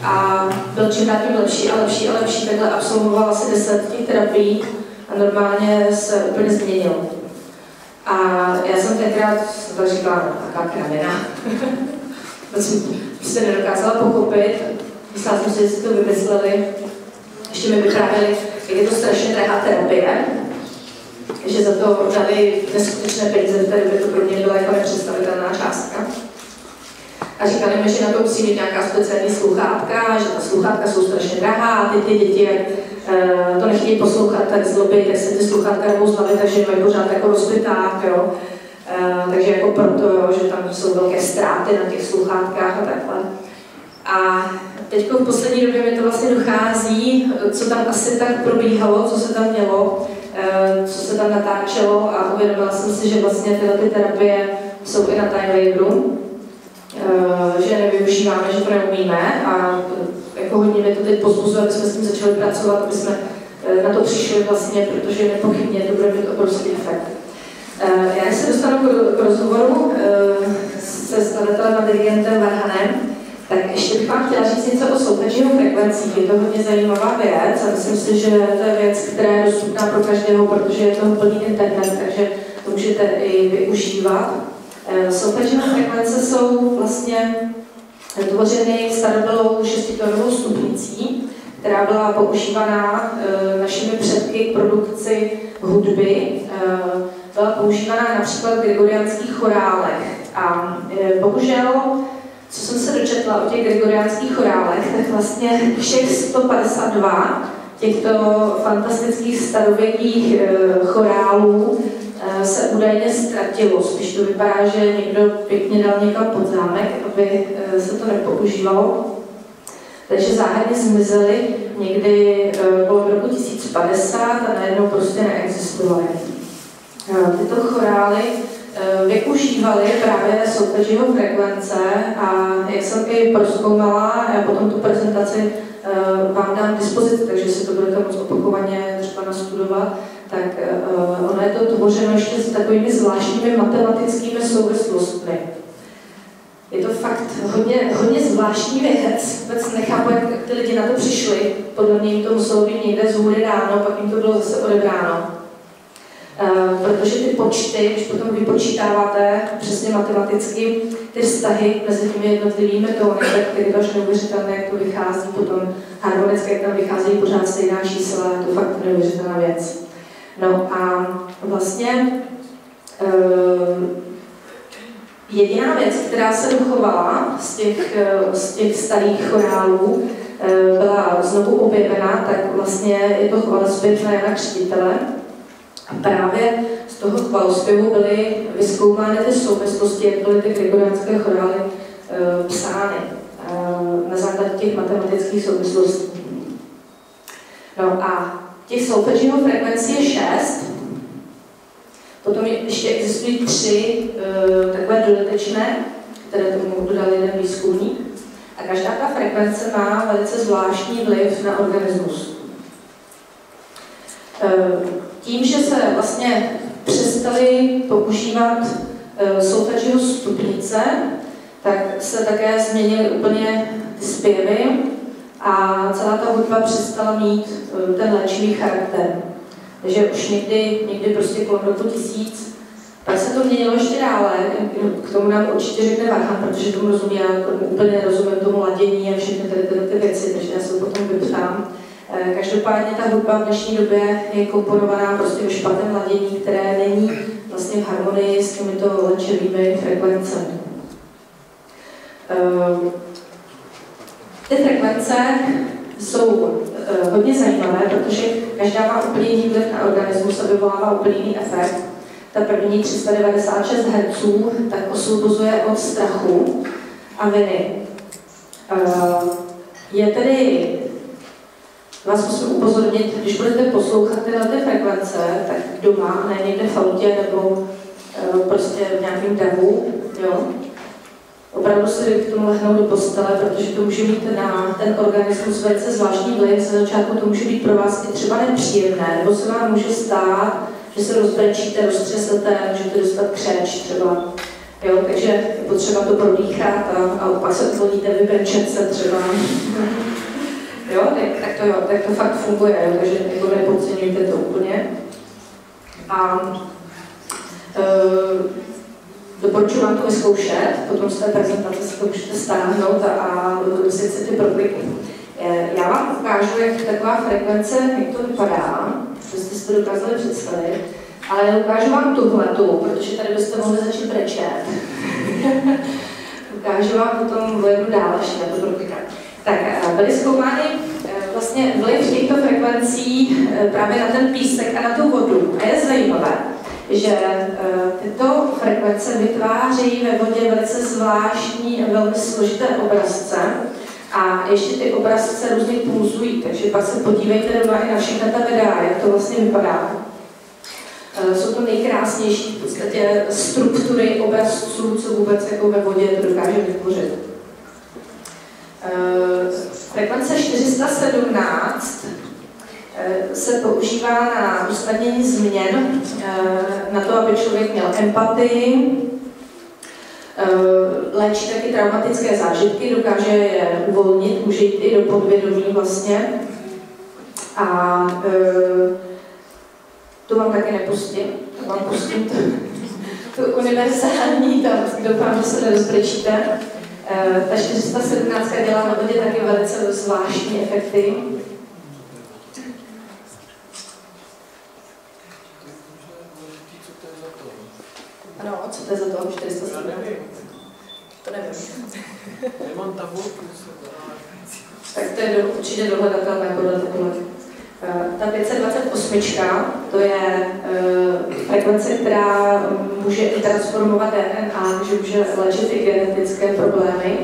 a byl čím dál tím lepší a lepší a lepší, takhle absolvoval asi 10 terapií a normálně se úplně změnil. A já jsem tenkrát říkala, taká kravina. To jsem se nedokázala pochopit. Myslela jsem si, že si to vymysleli. Ještě mi vyprávěli, jak je to strašně drahá terapie. Že za to dali neskutečné peníze, tady by to pro mě byla jako nepředstavitelná částka. A říkali mi, že na to musí mít nějaká speciální sluchátka, že ta sluchátka jsou strašně drahá a ty děti, jak to nechtějí poslouchat, tak zlobí, tak se ty sluchátka nebudou z hlavy, takže mají pořád jako rozbiták, jo. Takže jako proto, jo, že tam jsou velké ztráty na těch sluchátkách a takhle. A teď v poslední době mi to vlastně dochází, co tam asi tak probíhalo, co se tam dělo, co se tam natáčelo a uvědomila jsem si, že vlastně tyhle ty terapie jsou i na time waveru, že nevyužíváme, že to neumíme a jako hodně mě to teď pozbuzuje, aby jsme s tím začali pracovat, aby jsme na to přišli vlastně, protože nepochybně to bude mít obrovský efekt. Já se dostanu k rozhovoru se skladatelem a dirigentem Varhanem, tak ještě bych vám chtěla říct něco o soutěžích frekvencích. Je to hodně zajímavá věc a myslím si, že to je věc, která je dostupná pro každého, protože je to plný internet, takže to můžete i využívat. Soutěžové frekvence jsou vlastně tvořeny starobylou 6-tónovou stupnicí, která byla používaná našimi předky k produkci hudby. Byla používaná například v gregoriánských chorálech. A bohužel, co jsem se dočetla o těch gregoriánských chorálech, tak vlastně všech 152 těchto fantastických starověkých chorálů se údajně ztratilo. Spíš to vypadá, že někdo pěkně dal někam pod zámek, aby se to nepoužívalo. Takže záhadně zmizely někdy kolem roku 1050 a najednou prostě neexistovaly. Tyto chorály využívaly právě solfeggio frekvence a jak jsem i prozkoumala, já potom tu prezentaci vám dám k dispozici, takže si to budete moct opakovaně třeba nastudovat, tak ono je to tvořeno ještě s takovými zvláštními matematickými souvislostmi. Je to fakt hodně zvláštní věc, vůbec nechápu, jak ty lidi na to přišli, podle mě jim to muselo být někde z hůry ráno, pak jim to bylo zase odebráno. Protože ty počty, když potom vypočítáváte přesně matematicky ty vztahy mezi těmi jednotlivými tóny, tak je to až neuvěřitelné, jak to vychází potom harmonicky, jak tam vycházejí pořád stejná čísla, je to fakt neuvěřitelná věc. No a vlastně jediná věc, která se dochovala z těch starých chorálů, byla znovu objevena, tak vlastně je to chvalozpěv na Jana Křtitele. A právě z toho chvalozpěvu byly vyzkoumány ty souvislosti, jak byly ty gregoriánské chorály psány na základě těch matematických souvislostí. No a těch solfeggio frekvencí je 6, potom ještě existují 3 takové dodatečné, které tomu dodal jeden výzkumník. A každá ta frekvence má velice zvláštní vliv na organismus. Tím, že se vlastně přestali používat solfeggio stupnice, tak se také změnily úplně ty zpěvy a celá ta hudba přestala mít ten léčivý charakter. Takže už někdy prostě kolem roku 1000, pak se to měnilo ještě dále, k tomu nám určitě řekne Varhan, protože tomu rozumí, já tomu úplně nerozumím tomu ladění a všechny ty věci, takže já se potom vyptám. Každopádně ta hudba v dnešní době je komponovaná prostě ve špatném ladění, které není vlastně v harmonii s těmito léčivými frekvencemi. Ty frekvence jsou hodně zajímavé, protože každá má úplně jiný vliv na organismus a vyvolává úplně jiný efekt. Ta první 396 Hz tak osvobozuje od strachu a viny. Je tedy, vás musím upozornit, když budete poslouchat tyhle ty frekvence, tak doma, ne někde v autě nebo prostě v nějakém davu, jo. Opravdu si k tomu lehnout do postele, protože to může mít na ten organismus velice zvláštní vliv. Ze začátku to může být pro vás i třeba nepříjemné, nebo se vám může stát, že se rozbrečíte, roztřesete, můžete dostat křeč třeba. Jo, takže je potřeba to prodýchat a pak se uvolníte, vybrečet se třeba. Jo, tak to fakt funguje, jo, takže jako nepodceňujte to úplně. A doporučuji vám to vyzkoušet, potom z té prezentace si to můžete stáhnout a si ty propliky. Já vám ukážu, jak taková frekvence, jak to vypadá, abyste si to dokázali představit, ale ukážu vám tuhletu, protože tady byste mohli začít brečet. Ukážu vám potom vledu dál ještě na to proplika. Tak byly zkoumány vlastně vliv těchto frekvencí právě na ten písek a na tu vodu. A je zajímavé, že tyto frekvence vytváří ve vodě velice zvláštní a velmi složité obrazce a ještě ty obrazce různě pulzují, takže pak se podívejte doma i na všechna ta videa, jak to vlastně vypadá. Jsou to nejkrásnější v podstatě struktury obrazců, co vůbec jako ve vodě to dokáže vytvořit. Frekvence 417 se používá na usnadnění změn, na to, aby člověk měl empatii, léčí taky traumatické zážitky, dokáže je uvolnit, může jít i do podvědomí vlastně. A to vám taky nepustím, tak vám pustím tu univerzální, tam doufám, že se nerozbrečíte. Ta 417 dělá na vodě taky velice zvláštní efekty. Ano, co to je za to? 417? To nevím. Nemám tabulku. Tak to je určitě dohledatelné podle tabulky. Ta 528, to je frekvence, která může i transformovat DNA, takže může léčit i genetické problémy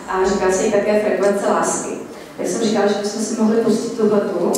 a říká se jí také frekvence lásky. Jak jsem říkala, že bychom si mohli pustit tuhletu.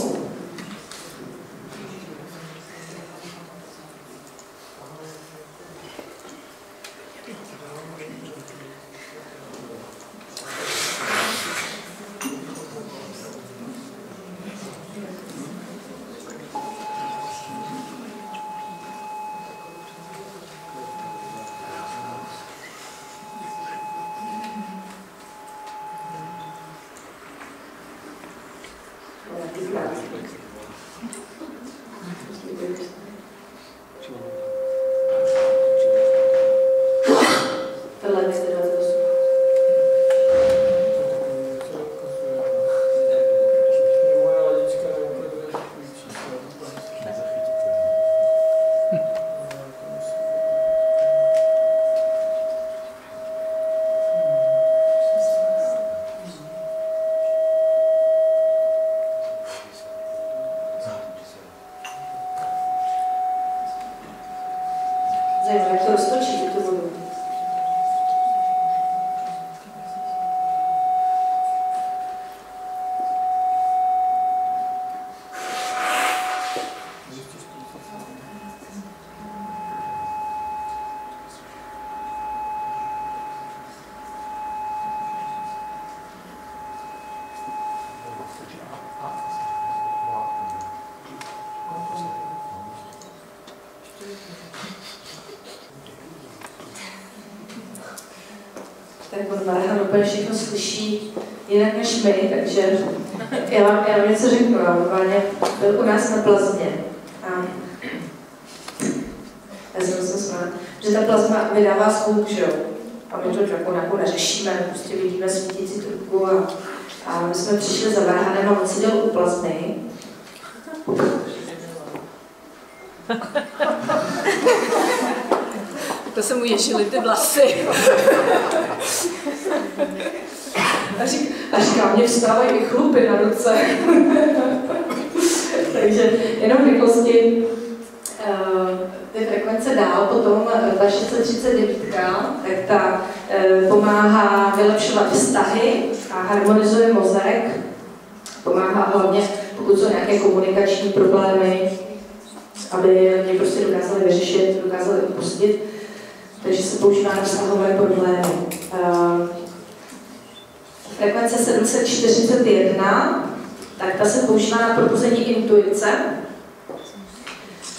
Zajímavé, jak to roztočí, tu vodu. Tak on Varhan úplně všechno slyší jinak než my, takže já vám něco řeknu. Normálně byl u nás na plazmě. Já jsem se smála, že ta plazma vydává zvuk, že jo? A my to jako neřešíme, prostě vidíme svítící trubku a my jsme přišli za Varhanem a on seděl u plazmy. To se mu ježily ty vlasy. A říká, mě vstávají i chlupy na ruce. Takže jenom v rychlosti ty frekvence dál, potom ta 639, tak ta pomáhá vylepšovat vztahy a harmonizuje mozek. Pomáhá hlavně, pokud jsou nějaké komunikační problémy, aby mě prostě dokázali vyřešit, dokázali opustit. Takže se používá na vztahové problémy. Frekvence 741, tak ta se používá na probuzení intuice.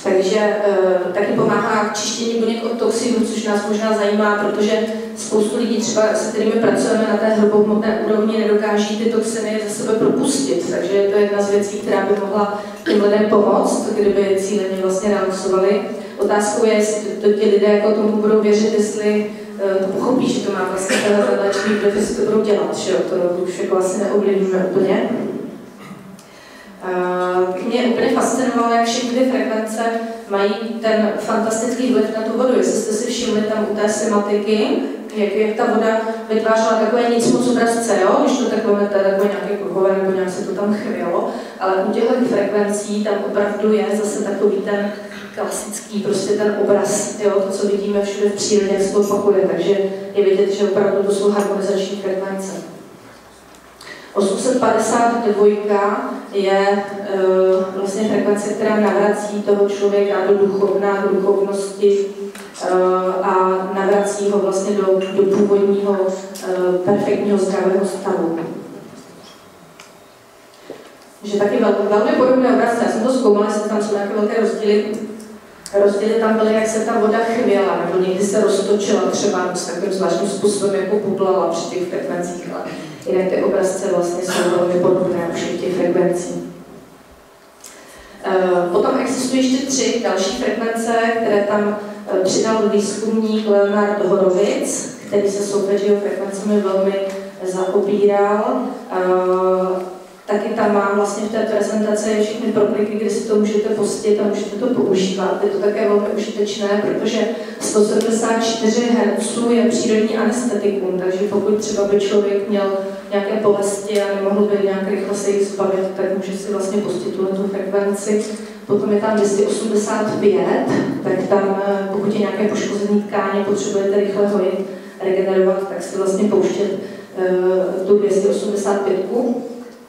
Takže taky pomáhá k čištění buněk od toxinů, což nás možná zajímá, protože spoustu lidí třeba, s kterými pracujeme na té hrubohmotné úrovni, nedokáží ty toxiny ze sebe propustit. Takže to je jedna z věcí, která by mohla těm lidem pomoct, kdyby cíleně vlastně relaxovali. Otázkou je, jestli to ti lidé jako tomu budou věřit, jestli to pochopí, že to má vlastně tenhle léčivý vliv, jestli to budou dělat, že jo, to už jako asi neovlivníme úplně. Mě úplně fascinovalo, jak všechny ty frekvence mají ten fantastický vliv na tu vodu. Jestli jste si všimli tam u té sematiky, jak ta voda vytvářela takové nic moc obrazce, jo? Když to tak máte takové nějaké kruhové, nebo nějak se to tam chvělo, ale u těchto frekvencí tam opravdu je zase takový ten klasický, prostě ten obraz, jo? To, co vidíme všude v přírodě, jak se to opakuje, takže je vidět, že opravdu to jsou harmonizační frekvence. 852 je vlastně frekvence, která navrací toho člověka do duchovnosti a navrací ho vlastně do původního perfektního zdravého stavu. Že taky velmi podobné obrazce, já jsem to zkoumala, jestli tam jsou nějaké velké rozdíly. Rozdíly tam byly, jak se ta voda chvěla, nebo někdy se roztočila třeba s takovým zvláštním způsobem, jako bublala při těch frekvencích, ale jinak ty obrazce vlastně jsou velmi podobné u všech těch frekvencí. Potom existují ještě 3 další frekvence, které tam přidal výzkumník Leonard Horowitz, který se solfeggio frekvencemi velmi zaobíral. taky tam mám vlastně v té prezentaci všechny prokliky, kde si to můžete pustit a můžete to používat. Je to také velmi užitečné, protože 174 Hz je přírodní anestetikum, takže pokud třeba by člověk měl nějaké bolesti a nemohl by nějak rychle se jich zbavit, tak může si vlastně pustit tu frekvenci. Potom je tam 285, tak tam, pokud je nějaké poškození tkáně, potřebujete rychle hojit, regenerovat, tak si vlastně pouštět tu 285.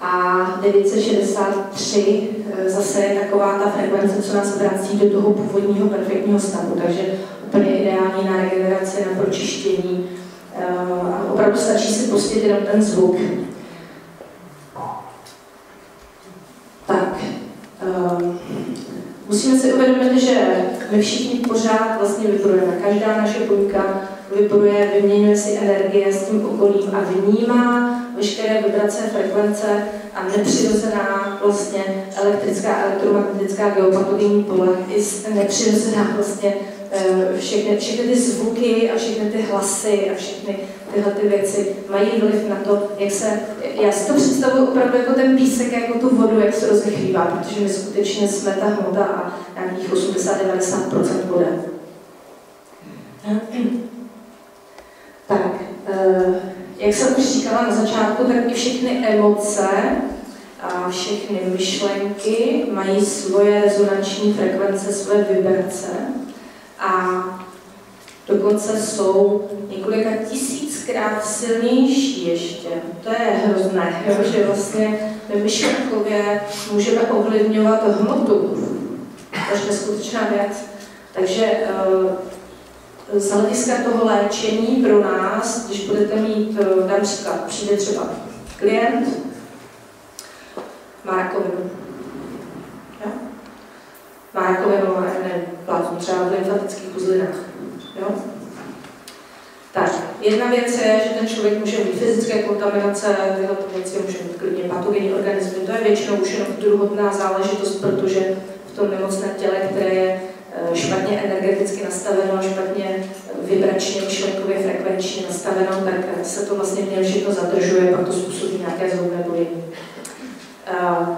A 963 zase je taková ta frekvence, co nás vrací do toho původního perfektního stavu, takže úplně ideální na regeneraci, na pročištění. A opravdu stačí si pustit jenom ten zvuk. Tak, musíme si uvědomit, že my všichni pořád vlastně vybrujeme. Každá naše buňka vybruje, vyměňuje si energie s tím okolím a vnímá veškeré vibrace, frekvence a nepřirozená vlastně elektrická, elektromagnetická, geopatogenní pole i nepřirozená vlastně všechny ty zvuky a všechny ty hlasy a všechny tyhle ty věci mají vliv na to, jak se, já si to představuji opravdu jako ten písek, jako tu vodu, jak se rozechlívá, protože my skutečně jsme ta hmota a nějakých 80-90% voda. Tak, jak jsem už říkala na začátku, tak i všechny emoce a všechny myšlenky mají svoje rezonanční frekvence, svoje vibrace a dokonce jsou několika tisíckrát silnější ještě. To je hrozné, že vlastně my myšlenkově můžeme ovlivňovat hmotu. To je neskutečná věc. Takže z hlediska toho léčení pro nás, když budete mít, dám příklad, přijde třeba klient, má rakovinu. Jo? Má rakovinu a plazmu, třeba v lymfatických uzlinách. Jo? Tak, jedna věc je, že ten člověk může mít fyzické kontaminace, tyhle věci může mít klidně patogenní organismy. To je většinou už jenom druhotná záležitost, protože v tom nemocném těle, které je špatně energeticky nastaveno, špatně vibračně, myšlenkově, frekvenčně nastaveno, tak se to vlastně v něm všechno zadržuje, pak to způsobí nějaké zhoubné bojení.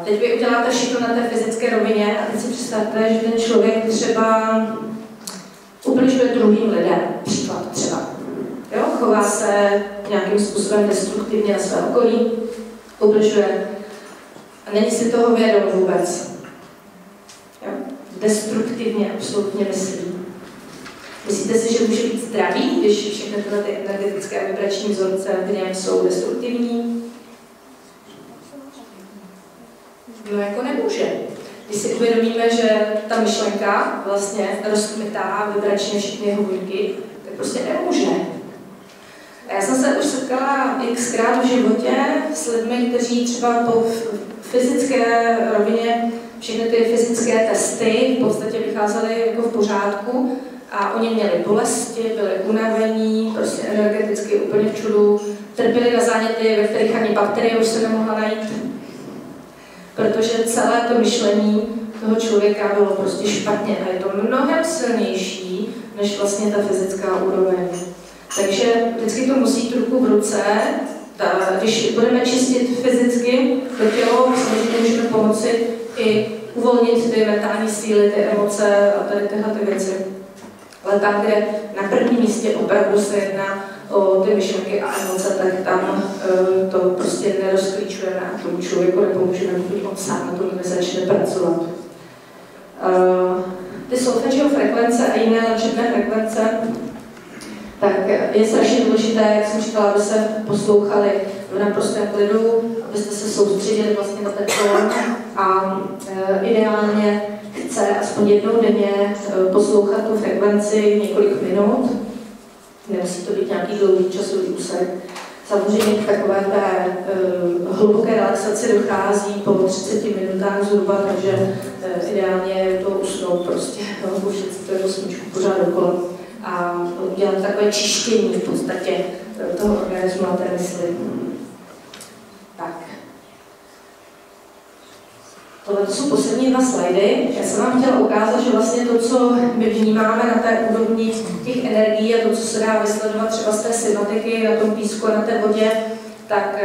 Teď vy uděláte všechno na té fyzické rovině a teď si představte, že ten člověk třeba ubližuje druhým lidem, příklad třeba. Jo? Chová se nějakým způsobem destruktivně na své okolí, ubližuje a není si toho vědom vůbec. Jo? Destruktivně absolutně myslí. Myslíte si, že může být zdravý, když všechny tyhle ty energetické a vibrační vzorce v něm jsou destruktivní? No jako nemůže. Když si uvědomíme, že ta myšlenka vlastně rozkmitá vibračně všechny jeho buňky, tak prostě nemůže. A já jsem se už setkala xkrát v životě s lidmi, kteří třeba po fyzické rovině všechny ty fyzické testy v podstatě vycházely jako v pořádku a oni měli bolesti, byli unavení, prostě energeticky úplně v čudu, trpěli na záněty, ve kterých ani bakterie už se nemohla najít, protože celé to myšlení toho člověka bylo prostě špatně a je to mnohem silnější než vlastně ta fyzická úroveň. Takže vždycky to musí jít ruku v ruce. Když budeme čistit fyzicky to tělo, samozřejmě můžeme pomoci i uvolnit ty mentální síly, ty emoce a tady tyhle ty věci. Ale tam, kde na prvním místě opravdu se jedná o ty myšlenky a emoce, tak tam to prostě nerozklíčujeme a tomu člověku nepomůžeme, pokud on sám na tom nezačne pracovat. Ty solfeggio frekvence a jiné léčebné frekvence, tak je strašně důležité, jak jsem říkala, aby se poslouchali v naprostém klidu, abyste se soustředili vlastně na ten tón a ideálně chce aspoň jednou denně poslouchat tu frekvenci několik minut. Nemusí to být nějaký dlouhý časový úsek. Samozřejmě k takové té hluboké relaxaci dochází po 30 minutách zhruba, takže ideálně je to usnout prostě, pouštět si to smyčku pořád dokola a udělat takové čištění v podstatě toho organismu a té mysli. Tak. Tohle jsou poslední 2 slajdy. Já jsem vám chtěla ukázat, že vlastně to, co my vnímáme na té úrovni těch energií a to, co se dá vysledovat třeba z té synaptiky na tom písku a na té vodě, tak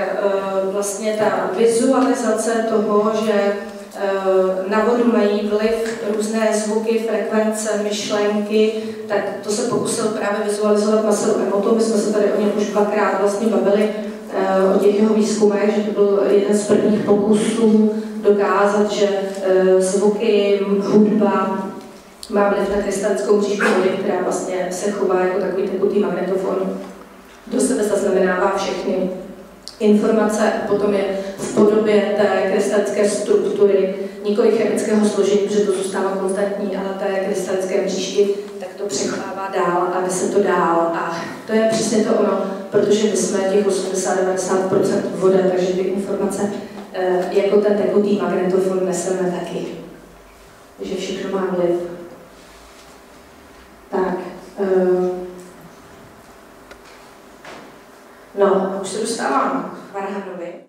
vlastně ta vizualizace toho, že na vodu mají vliv různé zvuky, frekvence, myšlenky, tak to se pokusil právě vizualizovat Marcel Emoto. My jsme se tady o něm už dvakrát vlastně bavili o těch jeho výzkumech, že to byl jeden z prvních pokusů dokázat, že zvuky, hudba má vliv na krystalickou mřížku vody, která vlastně se chová jako takový tekutý magnetofon. Do sebe zaznamenává všechny informace a potom je v podobě té krystalické struktury, nikoli chemického složení, protože to zůstává konstantní, ale té krystalické mřížky, tak to přechovává dál a nese to dál. A to je přesně to ono, protože my jsme těch 80-90% voda, takže ty informace jako ten tekutý magnetofon neseme taky. Takže všechno má vliv. Tak. No, už se dostávám k Varhanovi.